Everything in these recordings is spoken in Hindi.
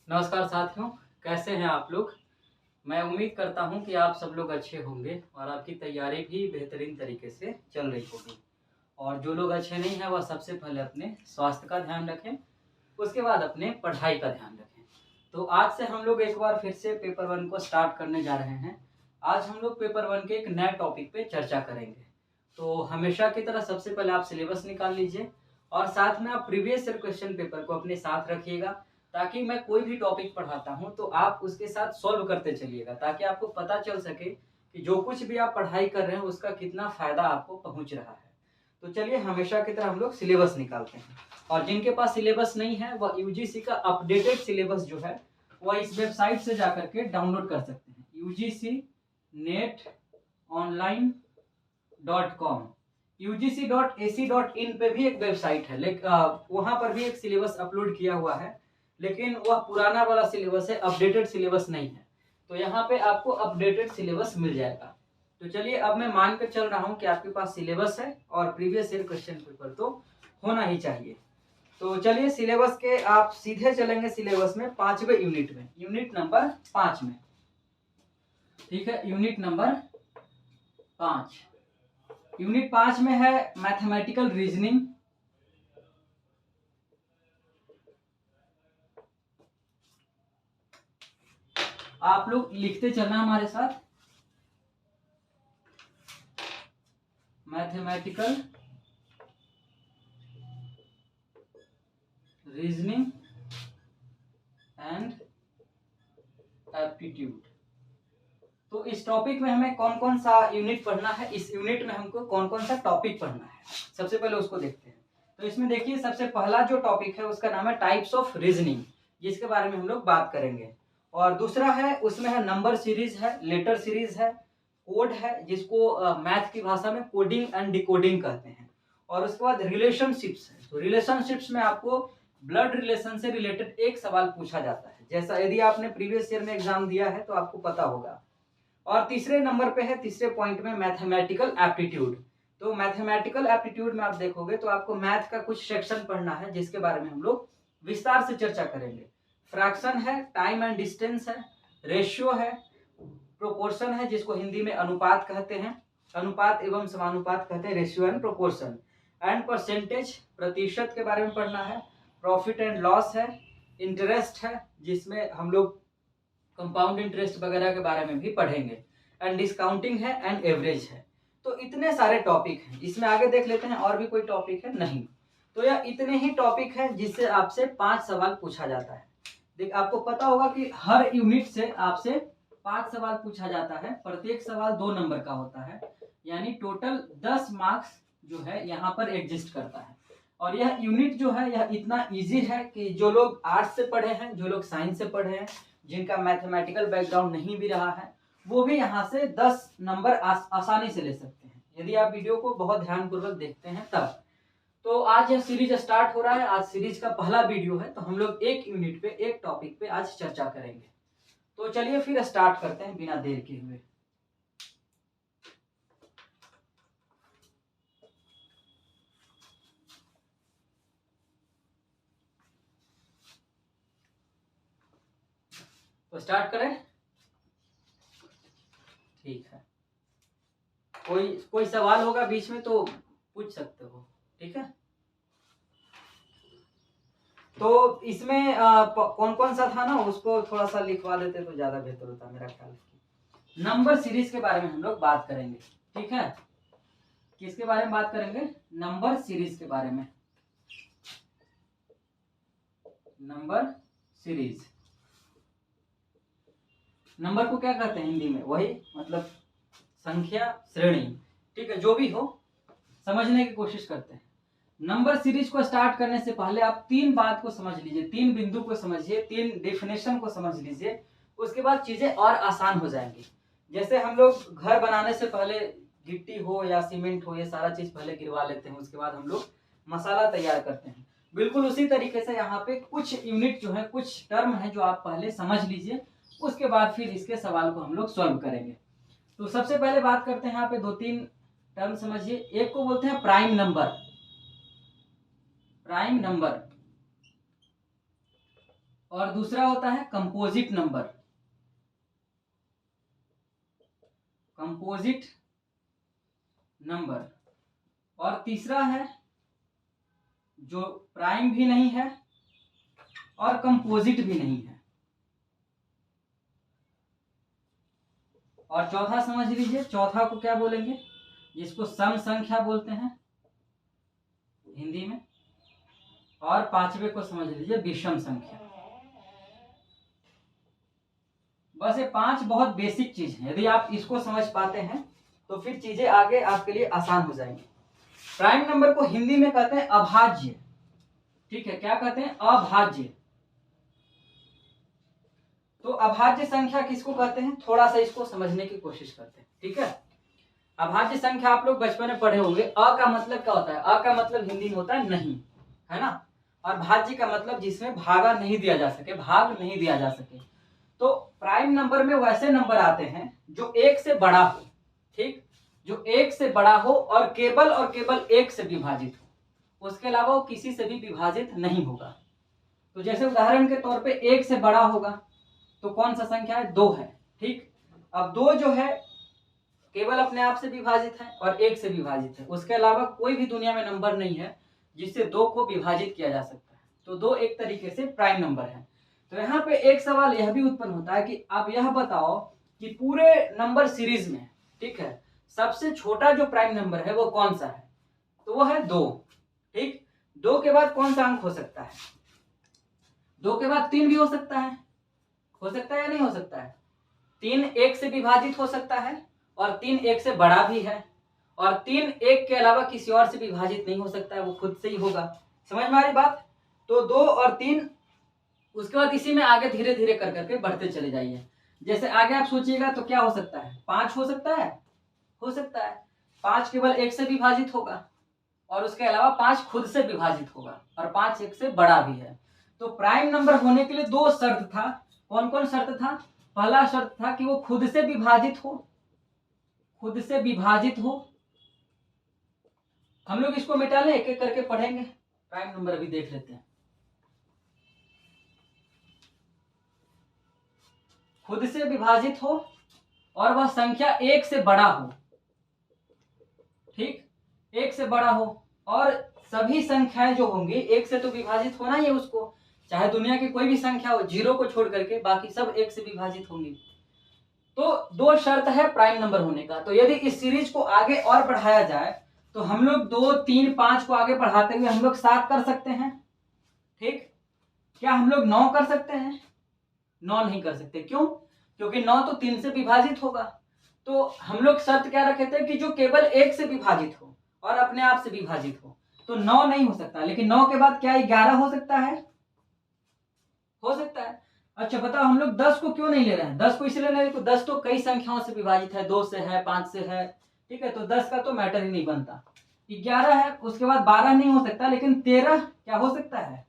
नमस्कार साथियों, कैसे हैं आप लोग। मैं उम्मीद करता हूं कि आप सब लोग अच्छे होंगे और आपकी तैयारी भी बेहतरीन तरीके से चल रही होगी। और जो लोग अच्छे नहीं हैं वह सबसे पहले अपने स्वास्थ्य का ध्यान रखें, उसके बाद अपने पढ़ाई का ध्यान रखें। तो आज से हम लोग एक बार फिर से पेपर 1 को स्टार्ट करने जा रहे हैं। आज हम लोग पेपर 1 के एक नए टॉपिक पे चर्चा करेंगे। तो हमेशा की तरह सबसे पहले आप सिलेबस निकाल लीजिए और साथ में आप प्रीवियस ईयर क्वेश्चन पेपर को अपने साथ रखिएगा, ताकि मैं कोई भी टॉपिक पढ़ाता हूं तो आप उसके साथ सॉल्व करते चलिएगा, ताकि आपको पता चल सके कि जो कुछ भी आप पढ़ाई कर रहे हैं उसका कितना फायदा आपको पहुंच रहा है। तो चलिए हमेशा की तरह हम लोग सिलेबस निकालते हैं। और जिनके पास सिलेबस नहीं है वह यूजीसी का अपडेटेड सिलेबस जो है वह इस वेबसाइट से जाकर के डाउनलोड कर सकते हैं, UGCnetonline.com। UGC.ac.in पे भी एक वेबसाइट है, लेकिन वहां पर भी एक सिलेबस अपलोड किया हुआ है, लेकिन वह पुराना वाला सिलेबस है, अपडेटेड सिलेबस नहीं है। तो यहाँ पे आपको अपडेटेड सिलेबस मिल जाएगा। तो चलिए अब मैं मान कर चल रहा हूँ कि आपके पास सिलेबस है और प्रीवियस ईयर क्वेश्चन पेपर तो होना ही चाहिए। तो चलिए सिलेबस के आप सीधे चलेंगे सिलेबस में 5वें यूनिट में, यूनिट नंबर 5 में। ठीक है, यूनिट नंबर 5। यूनिट 5 में है मैथमेटिकल रीजनिंग। आप लोग लिखते चलना हमारे साथ, मैथमेटिकल रीजनिंग एंड एप्टीट्यूड। तो इस टॉपिक में हमें कौन कौन सा यूनिट पढ़ना है, इस यूनिट में हमको कौन कौन सा टॉपिक पढ़ना है, सबसे पहले उसको देखते हैं। तो इसमें देखिए सबसे पहला जो टॉपिक है उसका नाम है टाइप्स ऑफ रीजनिंग, जिसके बारे में हम लोग बात करेंगे। और दूसरा है उसमें है नंबर सीरीज है, लेटर सीरीज है, कोड है जिसको मैथ की भाषा में कोडिंग एंड डिकोडिंग कहते हैं। और उसके बाद रिलेशनशिप्स है। तो रिलेशनशिप्स में आपको ब्लड रिलेशन से रिलेटेड एक सवाल पूछा जाता है, जैसा यदि आपने प्रीवियस ईयर में एग्जाम दिया है तो आपको पता होगा। और तीसरे नंबर पे है, तीसरे पॉइंट में मैथमेटिकल एप्टीट्यूड। तो मैथमेटिकल एप्टीट्यूड में आप देखोगे तो आपको मैथ का कुछ सेक्शन पढ़ना है, जिसके बारे में हम लोग विस्तार से चर्चा करेंगे। फ्रैक्शन है, टाइम एंड डिस्टेंस है, रेशियो है, प्रोपोर्शन है जिसको हिंदी में अनुपात कहते हैं, अनुपात एवं समानुपात कहते हैं, ratio and proportion, and percentage, प्रतिशत के बारे में पढ़ना है, प्रॉफिट एंड लॉस है, इंटरेस्ट है जिसमें हम लोग कंपाउंड इंटरेस्ट वगैरह के बारे में भी पढ़ेंगे, एंड डिस्काउंटिंग है, एंड एवरेज है। तो इतने सारे टॉपिक हैं। इसमें आगे देख लेते हैं और भी कोई टॉपिक है, नहीं। तो यह इतने ही टॉपिक हैं जिससे आपसे 5 सवाल पूछा जाता है। देख आपको पता होगा कि हर यूनिट से आपसे 5 सवाल पूछा जाता है, प्रत्येक सवाल 2 नंबर का होता है, यानी टोटल 10 मार्क्स जो है यहाँ पर एग्जिस्ट करता है। और यह यूनिट जो है यह इतना इजी है कि जो लोग आर्ट्स से पढ़े हैं, जो लोग साइंस से पढ़े हैं, जिनका मैथमेटिकल बैकग्राउंड नहीं भी रहा है, वो भी यहाँ से 10 नंबर आसानी से ले सकते हैं, यदि आप वीडियो को बहुत ध्यानपूर्वक देखते हैं तब। तो आज यह सीरीज स्टार्ट हो रहा है, आज सीरीज का पहला वीडियो है, तो हम लोग एक यूनिट पे एक टॉपिक पे आज चर्चा करेंगे। तो चलिए फिर स्टार्ट करते हैं बिना देर के हुए। तो स्टार्ट करें, ठीक है। कोई सवाल होगा बीच में तो पूछ सकते हो, ठीक है। तो इसमें कौन कौन सा था ना, उसको थोड़ा सा लिखवा देते तो ज्यादा बेहतर होता मेरा ख्याल। नंबर सीरीज के बारे में हम लोग बात करेंगे, ठीक है। किसके बारे में बात करेंगे? नंबर सीरीज के बारे में। नंबर सीरीज, नंबर को क्या कहते हैं हिंदी में? वही मतलब संख्या श्रेणी, ठीक है। जो भी हो समझने की कोशिश करते हैं। नंबर सीरीज को स्टार्ट करने से पहले आप 3 बात को समझ लीजिए, 3 बिंदु को समझिए, 3 डेफिनेशन को समझ लीजिए, उसके बाद चीजें और आसान हो जाएंगी। जैसे हम लोग घर बनाने से पहले गिट्टी हो या सीमेंट हो, ये सारा चीज पहले गिरवा लेते हैं, उसके बाद हम लोग मसाला तैयार करते हैं। बिल्कुल उसी तरीके से यहाँ पे कुछ यूनिट जो है, कुछ टर्म है जो आप पहले समझ लीजिए, उसके बाद फिर इसके सवाल को हम लोग सॉल्व करेंगे। तो सबसे पहले बात करते हैं, यहाँ पे 2-3 टर्म समझिए। एक को बोलते हैं प्राइम नंबर, प्राइम नंबर। और दूसरा होता है कंपोजिट नंबर, कंपोजिट नंबर। और तीसरा है जो प्राइम भी नहीं है और कंपोजिट भी नहीं है। और चौथा समझ लीजिए, चौथा को क्या बोलेंगे, जिसको सम संख्या बोलते हैं हिंदी में। और पांचवे को समझ लीजिए विषम संख्या। बस ये 5 बहुत बेसिक चीज है, यदि आप इसको समझ पाते हैं तो फिर चीजें आगे आपके लिए आसान हो जाएंगी। प्राइम नंबर को हिंदी में कहते हैं अभाज्य, ठीक है, क्या कहते हैं, अभाज्य। तो अभाज्य संख्या किसको कहते हैं, थोड़ा सा इसको समझने की कोशिश करते हैं, ठीक है। अभाज्य संख्या आप लोग बचपन में पढ़े होंगे, अ का मतलब क्या होता है, अ का मतलब हिंदी में होता है नहीं, है ना। और भाज्य का मतलब जिसमें भागा नहीं दिया जा सके, भाग नहीं दिया जा सके। तो प्राइम नंबर में वैसे नंबर आते हैं जो 1 से बड़ा हो, ठीक, जो 1 से बड़ा हो और केवल 1 से विभाजित हो, उसके अलावा वो किसी से भी विभाजित नहीं होगा। तो जैसे उदाहरण के तौर पे 1 से बड़ा होगा तो कौन सा संख्या है, 2 है, ठीक। अब 2 जो है केवल अपने आप से विभाजित है और 1 से विभाजित है, उसके अलावा कोई भी दुनिया में नंबर नहीं है जिससे 2 को विभाजित किया जा सकता है। तो 2 एक तरीके से प्राइम नंबर है। तो यहाँ पे एक सवाल यह भी उत्पन्न होता है कि आप यह बताओ कि पूरे नंबर सीरीज में, ठीक है, सबसे छोटा जो प्राइम नंबर है वो कौन सा है, तो वो है 2, ठीक। 2 के बाद कौन सा अंक हो सकता है, 2 के बाद 3 भी हो सकता है या नहीं हो सकता है। 3 1 से विभाजित हो सकता है और 3 1 से बड़ा भी है, और 3 1 के अलावा किसी और से विभाजित नहीं हो सकता है, वो खुद से ही होगा। समझ में आ रही बात। तो 2 और 3, उसके बाद इसी में आगे धीरे धीरे कर करके बढ़ते चले जाइए। जैसे आगे आप सोचिएगा तो क्या हो सकता है, 5 हो सकता है, 5 केवल 1 से विभाजित होगा और उसके अलावा 5 खुद से विभाजित होगा और 5 1 से बड़ा भी है। तो प्राइम नंबर होने के लिए 2 शर्त था। कौन कौन शर्त था, पहला शर्त था कि वो खुद से विभाजित हो, खुद से विभाजित हो। हम लोग इसको मिटा लें, एक एक करके पढ़ेंगे, प्राइम नंबर भी देख लेते हैं। खुद से विभाजित हो और वह संख्या 1 से बड़ा हो, ठीक, 1 से बड़ा हो। और सभी संख्याएं जो होंगी 1 से तो विभाजित होना ही है उसको, चाहे दुनिया की कोई भी संख्या हो, 0 को छोड़ करके बाकी सब 1 से विभाजित होंगी। तो 2 शर्त है प्राइम नंबर होने का। तो यदि इस सीरीज को आगे और बढ़ाया जाए तो हम लोग 2 3 5 को आगे बढ़ाते हुए हम लोग 7 कर सकते हैं, ठीक। क्या हम लोग 9 कर सकते हैं, 9 नहीं कर सकते। क्यों, क्योंकि 9 तो 3 से विभाजित होगा। तो हम लोग शर्त क्या रखे थे कि जो केवल 1 से विभाजित हो और अपने आप से विभाजित हो। तो 9 नहीं हो सकता, लेकिन 9 के बाद क्या 11 हो सकता है, हो सकता है। अच्छा बताओ, हम लोग 10 को क्यों नहीं ले रहे हैं, 10 को इसलिए नहीं, तो 10 तो कई संख्याओं से विभाजित है, 2 से है, 5 से है, ठीक है। तो 10 का तो मैटर ही नहीं बनता। 11 है, उसके बाद 12 नहीं हो सकता, लेकिन 13 क्या हो सकता है,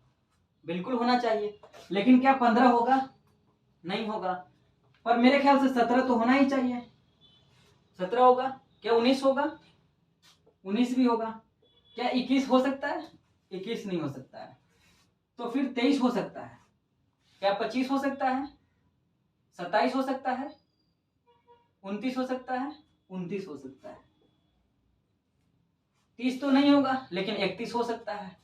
बिल्कुल होना चाहिए। लेकिन क्या 15 होगा, नहीं होगा। पर मेरे ख्याल से 17 तो होना ही चाहिए, 17 होगा। क्या 19 होगा, 19 भी होगा। क्या 21 हो सकता है, 21 नहीं हो सकता है। तो फिर 23 हो सकता है। क्या 25 हो सकता है, 27 हो सकता है, 29 हो सकता है, 29 हो सकता है। 30 तो नहीं होगा, लेकिन 31 हो सकता है।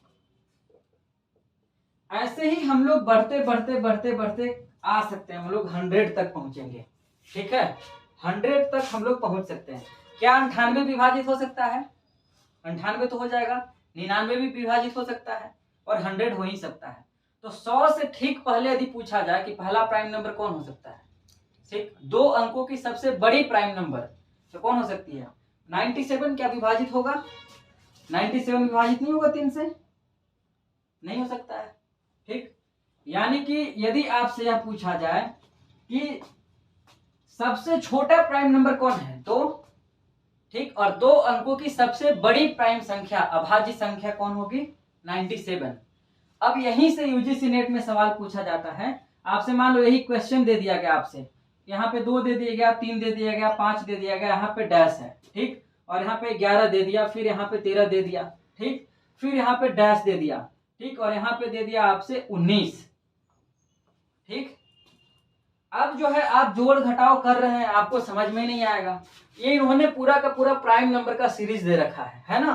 ऐसे ही हम लोग बढ़ते बढ़ते बढ़ते बढ़ते आ सकते हैं, हम लोग 100 तक पहुंचेंगे, ठीक है। 100 तक हम लोग पहुंच सकते हैं। क्या 98 विभाजित हो सकता है, 98 तो हो जाएगा। 99 भी विभाजित हो सकता है और 100 हो ही सकता है। तो 100 से ठीक पहले यदि पूछा जाए कि पहला प्राइम नंबर कौन हो सकता है, ठीक, 2 अंकों की सबसे बड़ी प्राइम नंबर तो कौन हो सकती है, 97। क्या विभाजित होगा, 97 विभाजित नहीं होगा 3 से, नहीं हो सकता है, ठीक। यानी कि यदि आपसे यह पूछा जाए कि सबसे छोटा प्राइम नंबर कौन है, 2, ठीक, और 2 अंकों की सबसे बड़ी प्राइम संख्या, अभाज्य संख्या कौन होगी, 97। अब यहीं से यूजीसी नेट में सवाल पूछा जाता है आपसे। मान लो यही क्वेश्चन दे दिया गया आपसे, यहाँ पे 2 दे दिया गया, 3 दे दिया गया, 5 दे दिया गया, यहाँ पे डैश है, ठीक, और यहाँ पे 11 दे दिया, फिर यहाँ पे 13 दे दिया, ठीक, फिर यहाँ पे डैश दे दिया, ठीक, और यहाँ पे दे दिया आपसे 19। ठीक। अब जो है आप जोड़ घटाव कर रहे हैं, आपको समझ में नहीं आएगा। ये इन्होंने पूरा का पूरा प्राइम नंबर का सीरीज दे रखा है ना।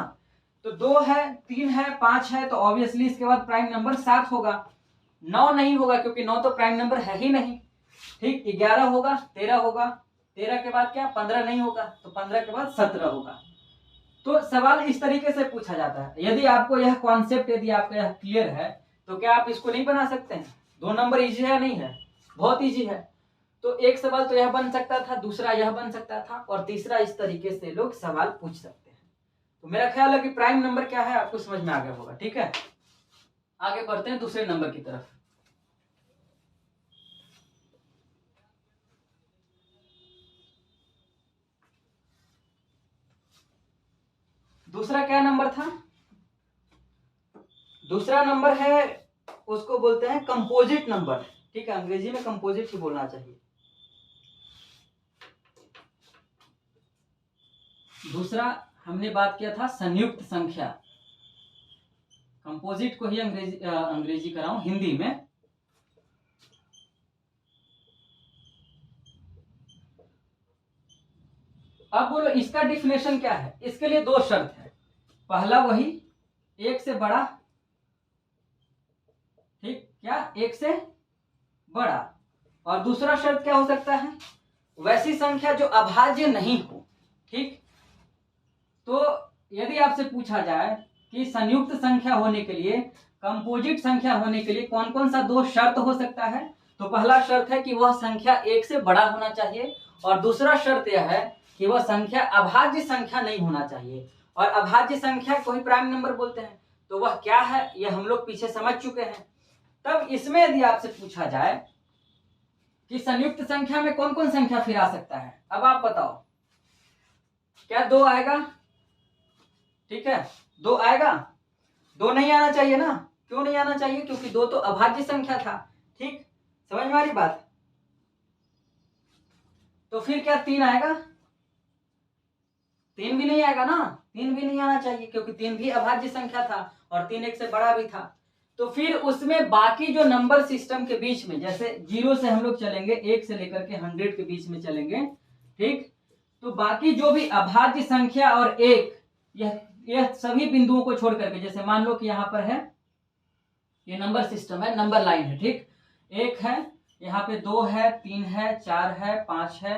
तो 2 है, 3 है, 5 है, तो ऑब्वियसली इसके बाद प्राइम नंबर 7 होगा। 9 नहीं होगा क्योंकि 9 तो प्राइम नंबर है ही नहीं। ठीक, 11 होगा, 13 होगा, 13 के बाद क्या 15 नहीं होगा, तो 15 के बाद 17 होगा। तो सवाल इस तरीके से पूछा जाता है। यदि आपको यह कॉन्सेप्ट, यदि आपका यह क्लियर है, तो क्या आप इसको नहीं बना सकते हैं? 2 नंबर इजी है नहीं है? बहुत इजी है। तो एक सवाल तो यह बन सकता था, दूसरा यह बन सकता था, और तीसरा इस तरीके से लोग सवाल पूछ सकते हैं। तो मेरा ख्याल है कि प्राइम नंबर क्या है आपको समझ में आ गया होगा। ठीक है, आगे बढ़ते हैं दूसरे नंबर की तरफ। दूसरा क्या नंबर था? दूसरा नंबर है, उसको बोलते हैं कंपोजिट नंबर। ठीक है, अंग्रेजी में कंपोजिट ही बोलना चाहिए। दूसरा हमने बात किया था संयुक्त संख्या। कंपोजिट को ही अंग्रेजी कराऊं हिंदी में। अब बोलो इसका डिफिनेशन क्या है? इसके लिए 2 शर्त है। पहला वही 1 से बड़ा, ठीक, क्या 1 से बड़ा। और दूसरा शर्त क्या हो सकता है? वैसी संख्या जो अभाज्य नहीं हो। ठीक, तो यदि आपसे पूछा जाए कि संयुक्त संख्या होने के लिए, कंपोजिट संख्या होने के लिए कौन कौन सा 2 शर्त हो सकता है, तो पहला शर्त है कि वह संख्या 1 से बड़ा होना चाहिए, और दूसरा शर्त यह है कि वह संख्या अभाज्य संख्या नहीं होना चाहिए। और अभाज्य संख्या को ही प्राइम नंबर बोलते हैं। तो वह क्या है यह हम लोग पीछे समझ चुके हैं। तब इसमें यदि आपसे पूछा जाए कि संयुक्त संख्या में कौन कौन संख्या फिर आ सकता है, अब आप बताओ, क्या 2 आएगा? ठीक है, 2 आएगा? 2 नहीं आना चाहिए ना। क्यों नहीं आना चाहिए? क्योंकि 2 तो अभाज्य संख्या था। ठीक, समझ में आ रही बात? तो फिर क्या 3 आएगा? 3 भी नहीं आएगा ना। 3 भी नहीं आना चाहिए क्योंकि 3 भी अभाज्य संख्या था, और 3 1 से बड़ा भी था। तो फिर उसमें बाकी जो नंबर सिस्टम के बीच में, जैसे 0 से हम लोग चलेंगे 1 से लेकर के 100 के बीच में चलेंगे। ठीक, तो बाकी जो भी अभाज्य संख्या और 1, यह सभी बिंदुओं को छोड़ करके, जैसे मान लो कि यहाँ पर है, ये नंबर सिस्टम है, नंबर लाइन है। ठीक, 1 है, यहाँ पे 2 है, 3 है, 4 है, 5 है,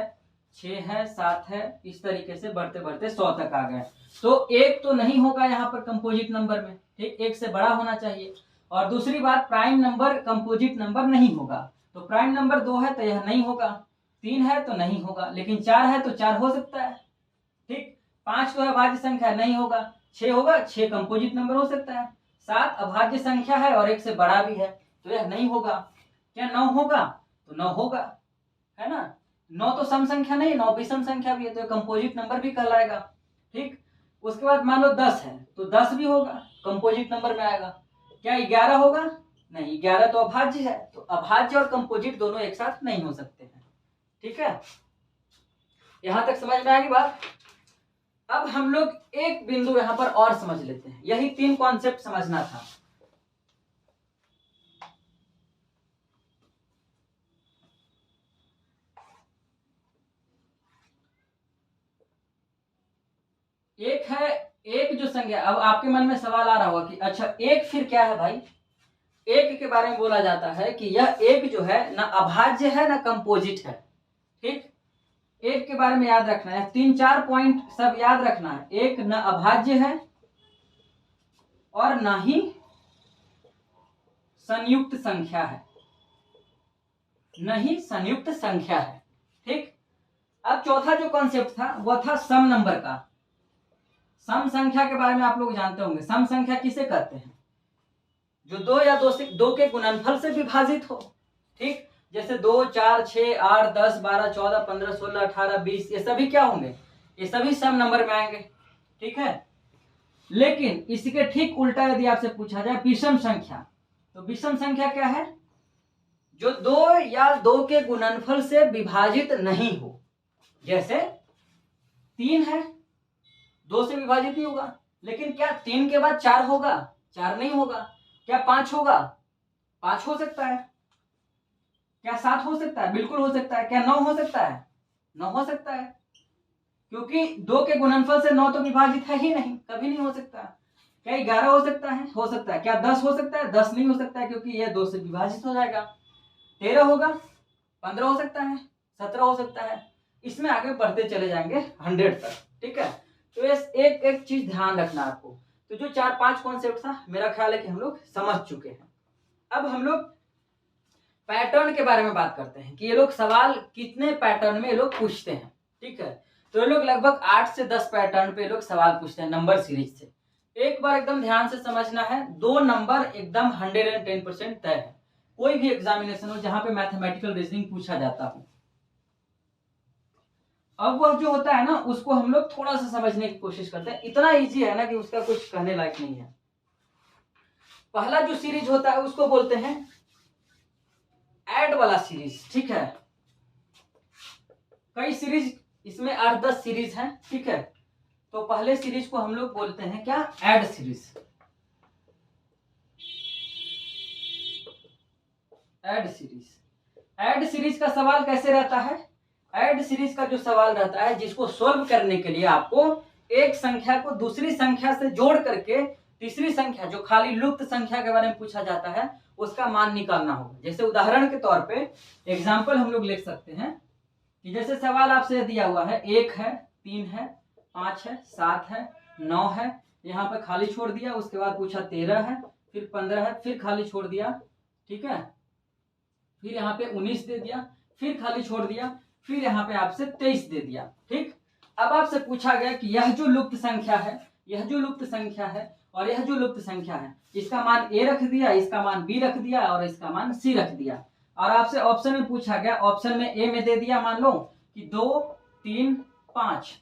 6 है, 7 है, इस तरीके से बढ़ते बढ़ते 100 तक आ गए। तो 1 तो नहीं होगा यहाँ पर कंपोजिट नंबर में। ठीक, 1 से बड़ा होना चाहिए। और दूसरी बात, प्राइम नंबर कंपोजिट नंबर नहीं होगा। तो प्राइम नंबर 2 है तो यह नहीं होगा, 3 है तो नहीं होगा, लेकिन 4 है तो 4 हो सकता है। ठीक, 5 तो अभाज्य संख्या, नहीं होगा। 6 होगा, 6 कंपोजिट नंबर हो सकता है। 7 अभाज्य संख्या है और 1 से बड़ा भी है, तो यह नहीं होगा। क्या 9 होगा? तो 9 होगा, है ना। 9 तो सम संख्या नहीं, 9 विषम संख्या भी है, तो कंपोजिट नंबर भी कहलाएगा। ठीक, उसके बाद मान लो 10 है तो 10 भी होगा, कंपोजिट नंबर में आएगा। क्या 11 होगा? नहीं, 11 तो अभाज्य है, तो अभाज्य और कंपोजिट दोनों एक साथ नहीं हो सकते हैं। ठीक है, यहां तक समझ में आएगी बात। अब हम लोग एक बिंदु यहां पर और समझ लेते हैं, यही 3 कॉन्सेप्ट समझना था। एक है, एक जो संख्या, अब आपके मन में सवाल आ रहा होगा कि अच्छा एक फिर क्या है भाई? एक के बारे में बोला जाता है कि यह एक जो है ना अभाज्य है ना कंपोजिट है। ठीक, एक के बारे में याद रखना है, 3-4 पॉइंट सब याद रखना है। एक न अभाज्य है और ना ही संयुक्त संख्या है, नहीं संयुक्त संख्या है। ठीक, अब चौथा जो कॉन्सेप्ट था वह था सम नंबर का। सम संख्या के बारे में आप लोग जानते होंगे। सम संख्या किसे कहते हैं? जो 2 या 2 के गुणनफल से विभाजित हो। ठीक, जैसे 2, 4, 6, 8, 10, 12, 14, 15, 16, 18, 20, ये सभी क्या होंगे? ये सभी सम नंबर में आएंगे। ठीक है, लेकिन इसके ठीक उल्टा यदि आपसे पूछा जाए विषम संख्या, तो विषम संख्या क्या है? जो 2 या 2 के गुणनफल से विभाजित नहीं हो। जैसे 3 है, 2 से विभाजित नहीं होगा, लेकिन क्या 3 के बाद 4 होगा? 4 नहीं होगा। क्या 5 होगा? 5 हो सकता है। क्या 7 हो सकता है? बिल्कुल हो सकता है। क्या 9 हो सकता है? 9 हो सकता है, क्योंकि 2 के गुणनफल से 9 तो विभाजित है ही नहीं, कभी नहीं हो सकता। क्या 11 हो सकता है? हो सकता है। क्या 10 हो सकता है? 10 नहीं हो सकता है, क्योंकि ये 2 से विभाजित हो जाएगा। 13 होगा, 15 हो सकता है, 17 हो सकता है। इसमें आगे बढ़ते चले जाएंगे 100 तक, ठीक है। तो ये एक एक चीज ध्यान रखना आपको। तो जो 4-5 कॉन्सेप्ट था, मेरा ख्याल है कि हम लोग समझ चुके हैं। अब हम लोग पैटर्न के बारे में बात करते हैं कि ये लोग सवाल कितने पैटर्न में ये लोग पूछते हैं, ठीक है। तो ये लोग लगभग 8 से 10 पैटर्न पे ये लोग सवाल पूछते हैं नंबर सीरीज से। एक बार एकदम ध्यान से समझना है, 2 नंबर एकदम 110% तय है। कोई भी एग्जामिनेशन हो जहां पे मैथमेटिकल रीजनिंग पूछा जाता हो, अब वह जो होता है ना, उसको हम लोग थोड़ा सा समझने की कोशिश करते हैं। इतना इजी है ना कि उसका कुछ कहने लायक नहीं है। पहला जो सीरीज होता है उसको बोलते हैं ऐड वाला सीरीज, ठीक है। कई सीरीज, इसमें 8-10 सीरीज हैं, ठीक है। तो पहले सीरीज को हम लोग बोलते हैं क्या? Add series. Add series. Add series का सवाल कैसे रहता है? ऐड सीरीज का जो सवाल रहता है, जिसको सोल्व करने के लिए आपको एक संख्या को दूसरी संख्या से जोड़ करके तीसरी संख्या, जो खाली लुप्त संख्या के बारे में पूछा जाता है, उसका मान निकालना होगा। जैसे उदाहरण के तौर पे एग्जाम्पल हम लोग लिख सकते हैं कि जैसे सवाल आपसे दिया हुआ है, 1 है, 3 है, 5 है, 7 है, 9 है, यहाँ पे खाली छोड़ दिया। उसके बाद पूछा 13 है, फिर 15 है, फिर खाली छोड़ दिया, ठीक है। फिर यहाँ पे 19 दे दिया, फिर खाली छोड़ दिया, फिर यहाँ पे आपसे 23 दे दिया, ठीक। अब आपसे पूछा गया कि यह जो लुप्त संख्या है, यह जो लुप्त संख्या है और यह जो लुप्त संख्या है, इसका मान ए रख दिया, इसका मान बी रख दिया और इसका मान सी रख दिया। और आपसे ऑप्शन में पूछा गया, ऑप्शन में ए में दे दिया मान लो कि 2, 3, 5,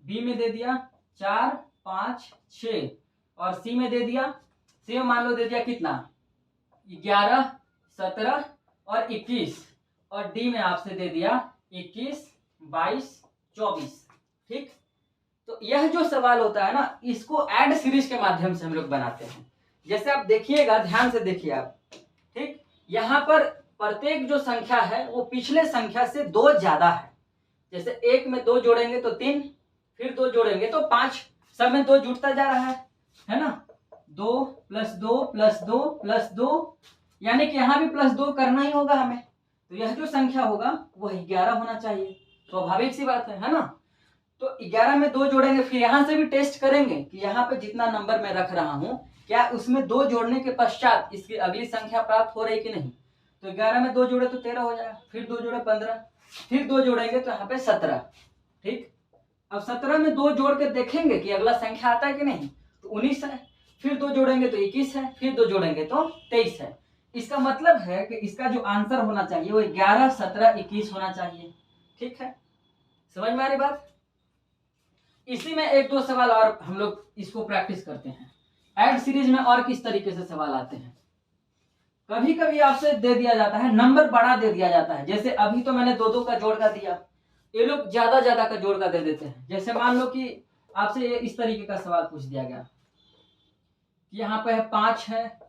बी में दे दिया 4, 5, 6 और सी में दे दिया, सी में मान लो दे दिया कितना? 11, 17 और 21, और डी में आपसे दे दिया 21, 22, 24, ठीक। तो यह जो सवाल होता है ना, इसको ऐड सीरीज के माध्यम से हम लोग बनाते हैं। जैसे आप देखिएगा, ध्यान से देखिए आप, ठीक। यहाँ पर प्रत्येक जो संख्या है वो पिछले संख्या से 2 ज्यादा है। जैसे 1 में 2 जोड़ेंगे तो 3, फिर 2 जोड़ेंगे तो 5, सब में 2 जुड़ता जा रहा है ना। 2 + 2 + 2 + 2, यानी कि यहाँ भी +2 करना ही होगा हमें। तो यह जो संख्या होगा वह 11 होना चाहिए, स्वाभाविक सी बात है ना। तो 11 में 2 जोड़ेंगे, फिर यहाँ से भी टेस्ट करेंगे कि यहाँ पे जितना नंबर मैं रख रहा हूँ, क्या उसमें 2 जोड़ने के पश्चात इसकी अगली संख्या प्राप्त हो रही कि नहीं। तो 11 में 2 जोड़े तो 13 हो जाएगा, फिर 2 जोड़े 15, फिर 2 जोड़ेंगे तो यहाँ पे 17, ठीक। अब 17 में 2 जोड़ के देखेंगे कि अगला संख्या आता है कि नहीं, तो 19 है, फिर 2 जोड़ेंगे तो 21 है, फिर 2 जोड़ेंगे तो 23 है। इसका मतलब है कि इसका जो आंसर होना चाहिए वो 11, 17, 21 होना चाहिए, ठीक है। समझ में आ रही बात? इसी में 1-2 सवाल और हम लोग इसको प्रैक्टिस करते हैं। ऐड सीरीज में और किस तरीके से सवाल आते हैं, कभी कभी आपसे दे दिया जाता है, नंबर बड़ा दे दिया जाता है। जैसे अभी तो मैंने 2-2 का जोड़ का दिया, ये लोग ज्यादा ज्यादा का जोड़ का दे देते हैं। जैसे मान लो कि आपसे ये इस तरीके का सवाल पूछ दिया गया, यहाँ पे है 5 है,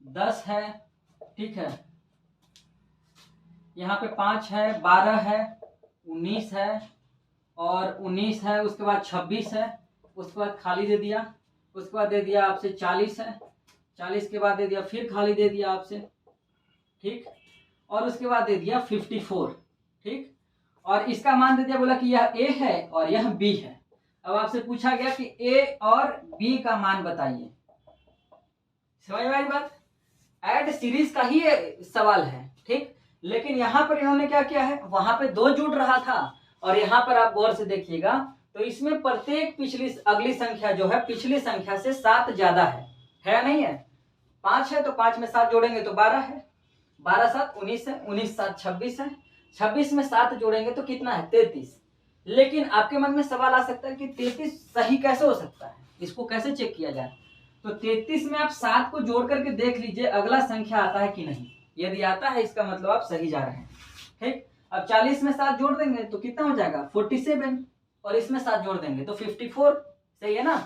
10 है, ठीक है, यहाँ पे 5 है, 12 है, 19 है और 19 है, उसके बाद 26 है, उसके बाद खाली दे दिया, उसके बाद दे दिया आपसे 40 है, 40 के बाद दे दिया फिर खाली दे दिया आपसे, ठीक, और उसके बाद दे दिया 54, ठीक। और इसका मान दे दिया, बोला कि यह ए है और यह बी है। अब आपसे पूछा गया कि ए और बी का मान बताइए। समझ में आई बात? ऐड सीरीज का ही सवाल है, ठीक। लेकिन यहाँ पर इन्होंने क्या किया है, वहां पे 2 जुड़ रहा था और यहाँ पर आप गौर से देखिएगा तो इसमें प्रत्येक पिछली अगली संख्या जो है पिछली संख्या से 7 ज्यादा है नहीं है। 5 है तो 5 में 7 जोड़ेंगे तो 12 है, 12 7 19 है, 19 7 26 है, 26 में 7 जोड़ेंगे तो कितना है 33। लेकिन आपके मन में सवाल आ सकता है कि 33 सही कैसे हो सकता है, इसको कैसे चेक किया जाए। तो 33 में आप 7 को जोड़ करके देख लीजिए अगला संख्या आता है कि नहीं। यदि आता है इसका मतलब आप सही जा रहे हैं, ठीक। अब 40 में 7 जोड़ देंगे तो कितना हो जाएगा 47, और इसमें 7 जोड़ देंगे तो 54, सही है ना,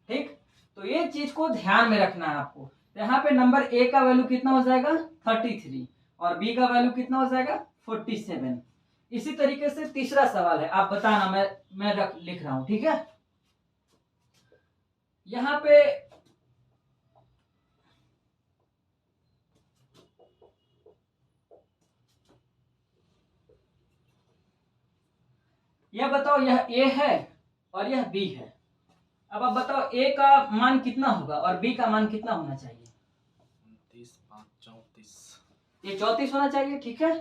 ठीक। तो ये चीज को ध्यान में रखना है आपको। यहाँ पे नंबर ए का वैल्यू कितना हो जाएगा 33 और b का वैल्यू कितना हो जाएगा 47। इसी तरीके से तीसरा सवाल है, आप बताना, मैं लिख रहा हूं, ठीक है। यहां पे यह बताओ, यह a है और यह b है। अब आप बताओ a का मान कितना होगा और b का मान कितना होना चाहिए। 29, 5, 34। ये 34 होना चाहिए, ठीक है।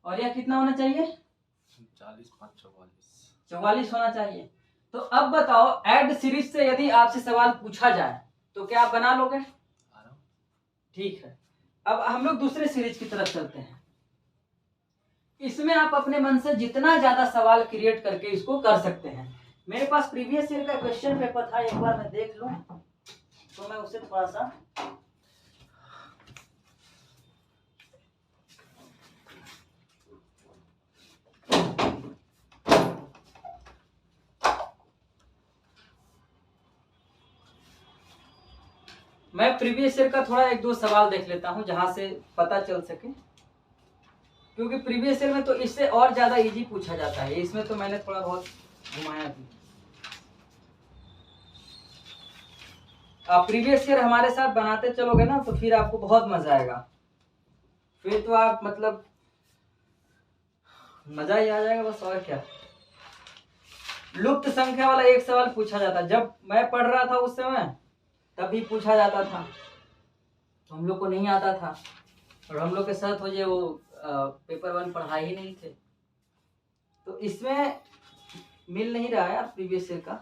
और यह कितना होना चाहिए 40, 5, 44। 44 होना चाहिए। तो अब बताओ ऐड सीरीज से यदि आपसे सवाल पूछा जाए तो क्या आप बना लोगे। ठीक है। अब हम लोग दूसरे सीरीज की तरफ चलते हैं। इसमें आप अपने मन से जितना ज्यादा सवाल क्रिएट करके इसको कर सकते हैं। मेरे पास प्रीवियस ईयर का क्वेश्चन पेपर था, एक बार मैं देख लूं तो मैं उसे थोड़ा सा मैं प्रीवियस ईयर का थोड़ा एक दो सवाल देख लेता हूं जहां से पता चल सके, क्योंकि प्रीवियस ईयर में तो इससे और ज्यादा इजी पूछा जाता है, इसमें तो मैंने थोड़ा बहुत घुमाया भी। आप प्रीवियस ईयर हमारे साथ बनाते चलोगे ना तो फिर आपको बहुत मजा आएगा, फिर तो आप मतलब मजा ही आ जाएगा बस, और क्या। लुप्त संख्या वाला एक सवाल पूछा जाता, जब मैं पढ़ रहा था उस समय तभी पूछा जाता था, तो हम लोग को नहीं आता था और हम लोग के साथ वो जो पेपर 1 पढ़ाई ही नहीं थे, तो इसमें मिल नहीं रहा है। प्रीवियस ईयर का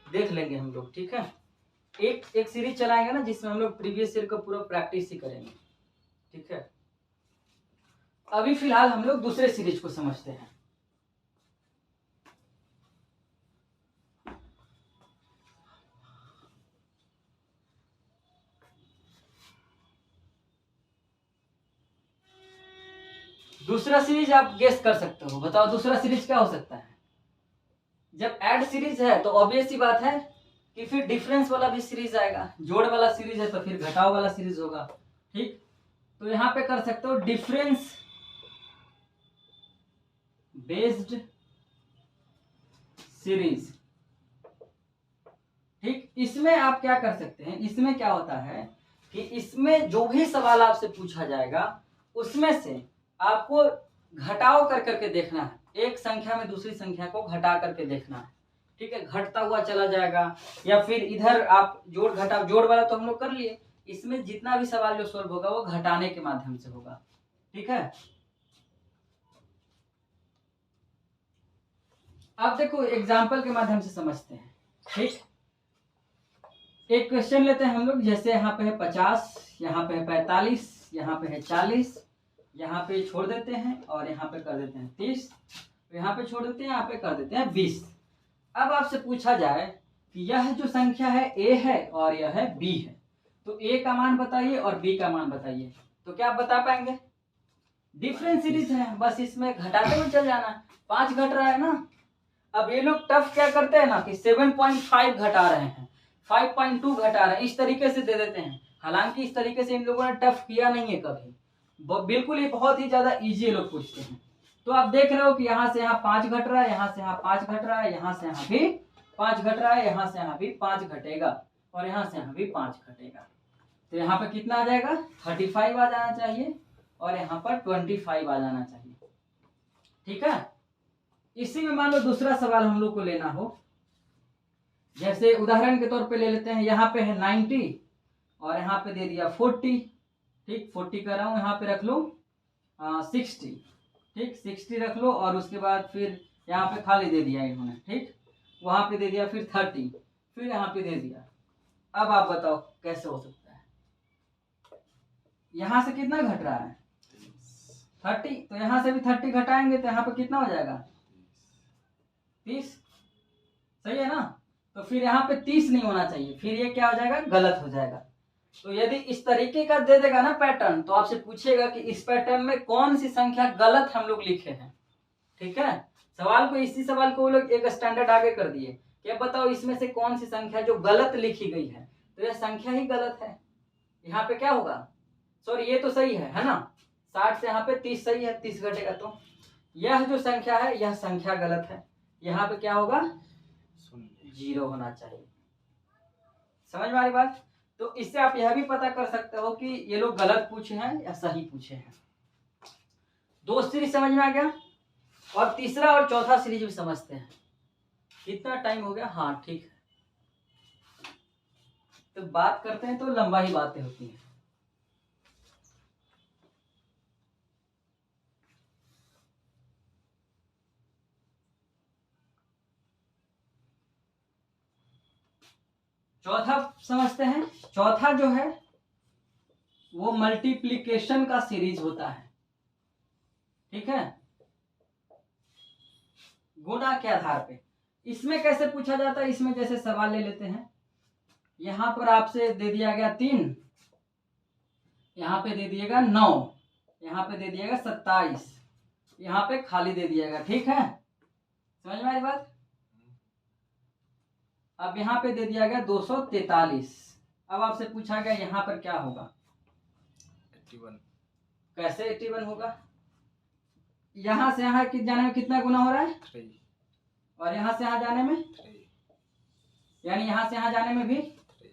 देख लेंगे हम लोग, ठीक है। एक सीरीज चलाएंगे ना जिसमें हम लोग प्रीवियस ईयर का पूरा प्रैक्टिस ही करेंगे, ठीक है। अभी फिलहाल हम लोग दूसरे सीरीज को समझते हैं। दूसरा सीरीज आप गेस कर सकते हो, बताओ दूसरा सीरीज क्या हो सकता है। जब ऐड सीरीज है तो ऑब्वियस सी बात है कि फिर डिफरेंस वाला भी सीरीज आएगा, जोड़ वाला सीरीज है तो फिर घटाव वाला सीरीज होगा, ठीक। तो यहां पे कर सकते हो डिफरेंस बेस्ड सीरीज, ठीक। इसमें आप क्या कर सकते हैं, इसमें क्या होता है कि इसमें जो भी सवाल आपसे पूछा जाएगा उसमें से आपको घटाव कर करके देखना है, एक संख्या में दूसरी संख्या को घटा करके देखना है, ठीक है। घटता हुआ चला जाएगा या फिर इधर आप जोड़ घटाव, जोड़ वाला तो हम लोग कर लिए, इसमें जितना भी सवाल जो सोल्व होगा वो घटाने के माध्यम से होगा, ठीक है। अब देखो एग्जाम्पल के माध्यम से समझते हैं, ठीक। एक क्वेश्चन लेते हैं हम लोग, जैसे यहाँ पे है 50, यहाँ पे है 45, यहाँ पे है 40, यहाँ पे छोड़ देते हैं और यहाँ पे कर देते हैं 30, यहाँ पे छोड़ देते हैं, यहाँ पे कर देते हैं 20। अब आपसे पूछा जाए कि यह जो संख्या है a है और यह है b है, तो a का मान बताइए और b का मान बताइए, तो क्या आप बता पाएंगे। डिफरेंस सीरीज है, बस इसमें घटाते हुए चल जाना है, 5 घट रहा है ना। अब ये लोग टफ क्या करते हैं ना कि 7.5 घटा रहे हैं, 5.2 घटा रहे हैं, इस तरीके से दे देते हैं। हालांकि इस तरीके से इन लोगों ने टफ किया नहीं है कभी, बिल्कुल ही बहुत ही ज्यादा इजी लोग पूछते हैं। तो आप देख रहे हो कि यहाँ से यहाँ 5 घट रहा है, यहाँ से यहाँ 5 घट रहा है, यहाँ से यहाँ भी 5 घट रहा है, यहाँ से यहाँ भी 5 घटेगा और यहाँ से यहाँ भी 5 घटेगा। तो यहाँ पे कितना आ जाएगा 35 आ जाना चाहिए और यहाँ पर 25 आ जाना चाहिए, ठीक है। इसी में मान लो दूसरा सवाल हम लोग को लेना हो, जैसे उदाहरण के तौर पे ले लेते हैं, यहाँ पे है 90 और यहाँ पे दे दिया 40, ठीक। 40 कर रहा हूँ, यहाँ पे रख लो 60, ठीक। 60 रख लो और उसके बाद फिर यहाँ पे खाली दे दिया इन्होंने, ठीक। वहां पे दे दिया फिर 30, फिर यहाँ पे दे दिया। अब आप बताओ कैसे हो सकता है। यहाँ से कितना घट रहा है 30, तो यहाँ से भी 30 घटाएंगे तो यहाँ पे कितना हो जाएगा 30, सही है ना। तो फिर यहाँ पे 30 नहीं होना चाहिए, फिर ये क्या हो जाएगा गलत हो जाएगा। तो यदि इस तरीके का दे देगा ना पैटर्न, तो आपसे पूछेगा कि इस पैटर्न में कौन सी संख्या गलत हम लोग लिखे हैं, ठीक है। सवाल को, इसी सवाल को वो लोग एक स्टैंडर्ड आगे कर दिए कि अब बताओ इसमें से कौन सी संख्या जो गलत लिखी गई है, तो यह संख्या ही गलत है। यहाँ पे क्या होगा सॉरी ये तो सही है ना, 60 से यहाँ पे 30 सही है, 30 घटेगा तो यह जो संख्या है यह संख्या गलत है, यहाँ पे क्या होगा, शून्य। 0 होना चाहिए। समझ में आ रही बात। तो इससे आप यह भी पता कर सकते हो कि ये लोग गलत पूछे हैं या सही पूछे हैं। दो सीरीज समझ में आ गया, और तीसरा और चौथा सीरीज भी समझते हैं। कितना टाइम हो गया, हाँ ठीक है। तो बात करते हैं तो लंबा ही बातें होती हैं। चौथा समझते हैं। चौथा जो है वो मल्टीप्लिकेशन का सीरीज होता है, ठीक है, गुणा के आधार पे। इसमें कैसे पूछा जाता है, इसमें जैसे सवाल ले लेते हैं, यहां पर आपसे दे दिया गया 3, यहाँ पे दे दिएगा 9, यहाँ पे दे दिएगा 27, यहाँ पे खाली दे दिएगा, ठीक है, समझ में आई बात। अब यहाँ पे दे दिया गया 243। अब आपसे पूछा गया यहाँ पर क्या होगा, 81। कैसे 81 होगा, यहाँ से यहाँ जाने में कितना गुना हो रहा है, 3। और यहाँ से यहाँ जाने में 3। यानी यहाँ से यहाँ जाने में भी 3।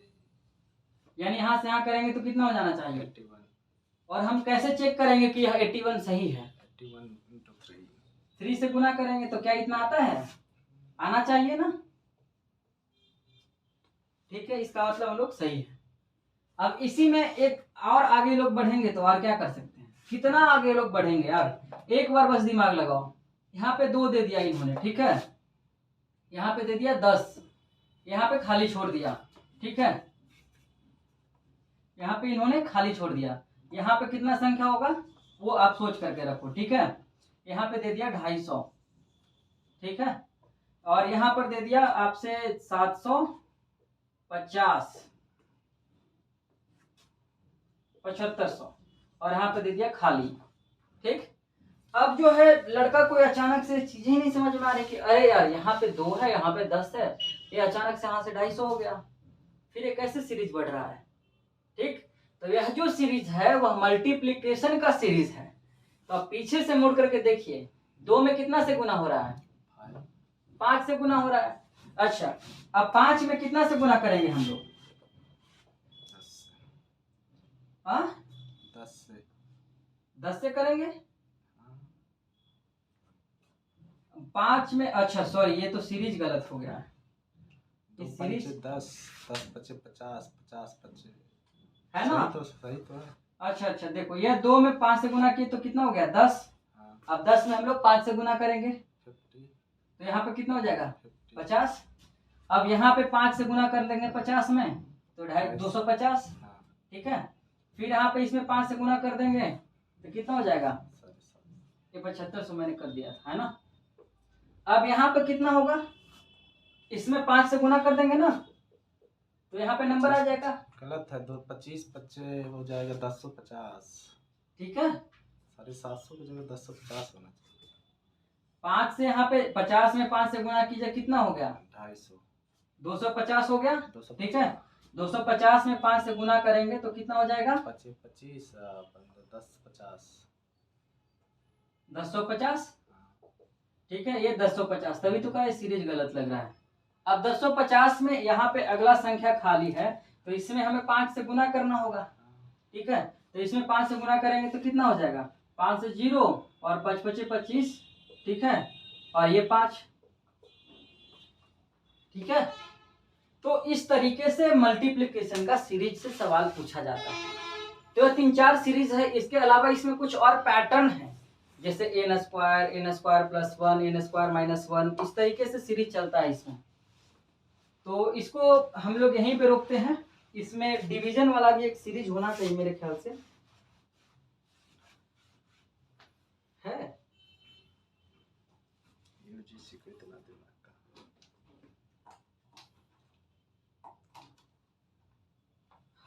यानी यहाँ से यहाँ करेंगे तो कितना हो जाना चाहिए। 81। और हम कैसे चेक करेंगे कि यह 81 सही है, 81 × 3। 3 से गुना करेंगे तो क्या इतना आता है, आना चाहिए ना, ठीक है, इसका मतलब हम लोग सही है। अब इसी में एक और आगे लोग बढ़ेंगे तो और क्या कर सकते हैं, कितना आगे लोग बढ़ेंगे यार, एक बार बस दिमाग लगाओ। यहाँ पे 2 दे दिया इन्होंने, ठीक है, यहाँ पे दे दिया 10, यहाँ पे खाली छोड़ दिया, ठीक है, यहाँ पे इन्होंने खाली छोड़ दिया, यहाँ पे कितना संख्या होगा वो आप सोच करके रखो, ठीक है, यहाँ पे दे दिया 250, ठीक है, और यहाँ पर दे दिया आपसे 750, 7500, और यहाँ पे दे दिया खाली, ठीक। अब जो है लड़का कोई अचानक से चीजें ही नहीं समझ में आ रही कि अरे यार यहाँ पे 2 है, यहाँ पे 10 है, ये अचानक से यहाँ से 250 हो गया, फिर ये कैसे सीरीज बढ़ रहा है, ठीक। तो यह जो सीरीज है वह मल्टीप्लिकेशन का सीरीज है। तो आप पीछे से मुड़ करके देखिए, 2 में कितना से गुना हो रहा है, 5 से गुना हो रहा है। अच्छा, अब 5 में कितना से गुना करेंगे हम लोग, 10 से करेंगे। 5 में, अच्छा सॉरी ये तो सीरीज गलत हो गया है, इस सीरीज 10 10 25 50 50 25 है ना, सही तो है। अच्छा देखो, ये 2 में 5 से गुना किए तो कितना हो गया 10। अब 10 में हम लोग 5 से गुना करेंगे 50। तो यहाँ पे कितना हो जाएगा 50। अब यहाँ पे 5 से गुना कर लेंगे 50 में तो 250, ठीक है, फिर यहाँ पे इसमें 5 से गुना कर देंगे तो कितना हो जाएगा, ये 7500 मैंने कर दिया था, है ना। अब यहाँ पे कितना होगा, इसमें 5 से गुना कर देंगे ना तो यहाँ पे नंबर आ जाएगा, गलत है, 25 25 हो जाएगा 1050, ठीक है, 750 की जगह 1050 होना चाहिए। 5 से यहाँ पे 50 में 5 से गुना कीजिए, कितना हो गया 250, 250 हो गया, 250। ठीक है, 250 में 5 से गुना करेंगे तो कितना हो जाएगा 25 25 10 50 1050, ठीक है, ये 1050, तभी तो कहा सीरीज गलत लग रहा है। अब 1050 में यहाँ पे अगला संख्या खाली है तो इसमें हमें 5 से गुना करना होगा, ठीक है, तो इसमें 5 से गुना करेंगे तो कितना हो जाएगा, 5 से 0 और 5 25 25, ठीक है, और ये 5, ठीक है। तो इस तरीके से मल्टीप्लिकेशन का सीरीज से सवाल पूछा जाता है। तो 3-4 सीरीज है, इसके अलावा इसमें कुछ और पैटर्न है, जैसे n स्क्वायर + 1 n स्क्वायर -1, इस तरीके से सीरीज चलता है इसमें। तो इसको हम लोग यहीं पे रोकते हैं। इसमें डिवीजन वाला भी एक सीरीज होना चाहिए मेरे ख्याल से, है यूजीसी को इतना दिमाग का।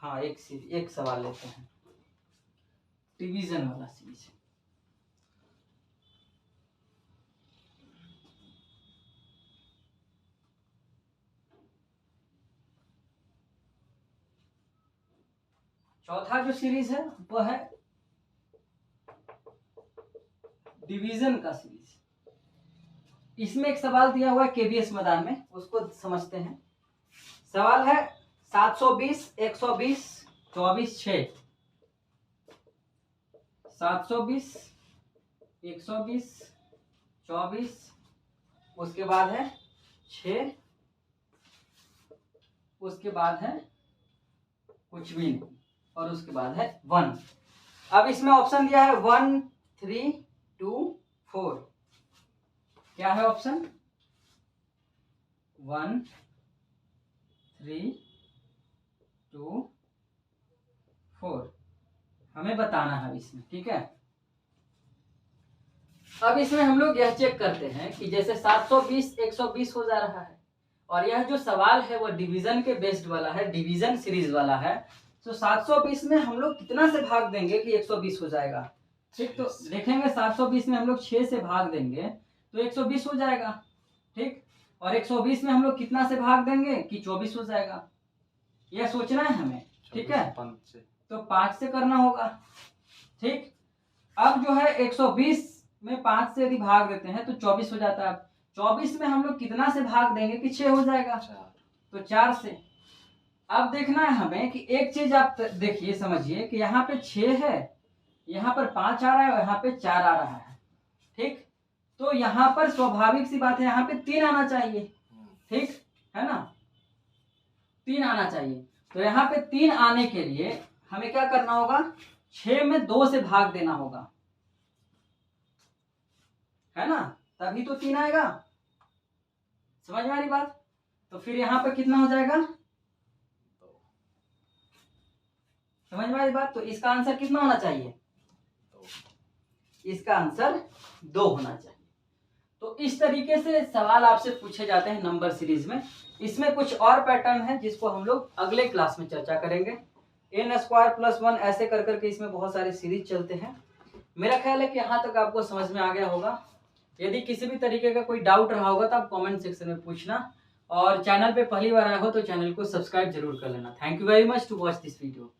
हाँ, एक सवाल लेते हैं डिवीजन वाला सीरीज। चौथा जो सीरीज है वह है डिवीजन का सीरीज। इसमें एक सवाल दिया हुआ है केवीएस मैदान में, उसको समझते हैं। सवाल है 720, 120, 24, 6। 720, 120, 24, उसके बाद है 6, उसके बाद है कुछ भी नहीं, और उसके बाद है 1। अब इसमें ऑप्शन दिया है 1, 3, 2, 4। क्या है ऑप्शन? 1, 3, 2, 4 हमें बताना है इसमें, ठीक है। अब इसमें हम लोग यह चेक करते हैं कि जैसे 720, 120 हो जा रहा है, और यह जो सवाल है वो डिवीजन के बेस्ड वाला है, डिवीजन सीरीज वाला है। तो 720 में हम लोग कितना से भाग देंगे कि 120 हो जाएगा? ठीक, तो देखेंगे 720 में हम लोग 6 से भाग देंगे तो 120 हो जाएगा, ठीक। और 120 में हम लोग कितना से भाग देंगे कि 24 हो जाएगा। यह सोचना है हमें, ठीक है। तो 5 से करना होगा, ठीक। अब जो है 120 में 5 से यदि भाग देते हैं तो 24 हो जाता है। 24 में हम लोग कितना से भाग देंगे कि 6 हो जाएगा? तो 4 से। अब देखना है हमें कि एक चीज आप देखिए, समझिए कि यहाँ पे 6 है, यहाँ पर 5 आ रहा है और यहाँ पे 4 आ रहा है, ठीक। तो यहाँ पर स्वाभाविक सी बात है, यहाँ पे 3 आना चाहिए, ठीक है ना, 3 आना चाहिए। तो यहाँ पे 3 आने के लिए हमें क्या करना होगा? 6 में 2 से भाग देना होगा, है ना, तभी तो 3 आएगा। समझ में आ रही बात? तो फिर यहाँ पे कितना हो जाएगा? समझ में आ रही बात? तो इसका आंसर कितना होना चाहिए? इसका आंसर 2 होना चाहिए। तो इस तरीके से सवाल आपसे पूछे जाते हैं नंबर सीरीज में। इसमें कुछ और पैटर्न है जिसको हम लोग अगले क्लास में चर्चा करेंगे। n² + 1 ऐसे कर करके इसमें बहुत सारे सीरीज चलते हैं। मेरा ख्याल है कि यहाँ तक आपको समझ में आ गया होगा। यदि किसी भी तरीके का कोई डाउट रहा होगा तो आप कमेंट सेक्शन में पूछना, और चैनल पे पहली बार आया हो तो चैनल को सब्सक्राइब जरूर कर लेना। Thank you very much to watch this video.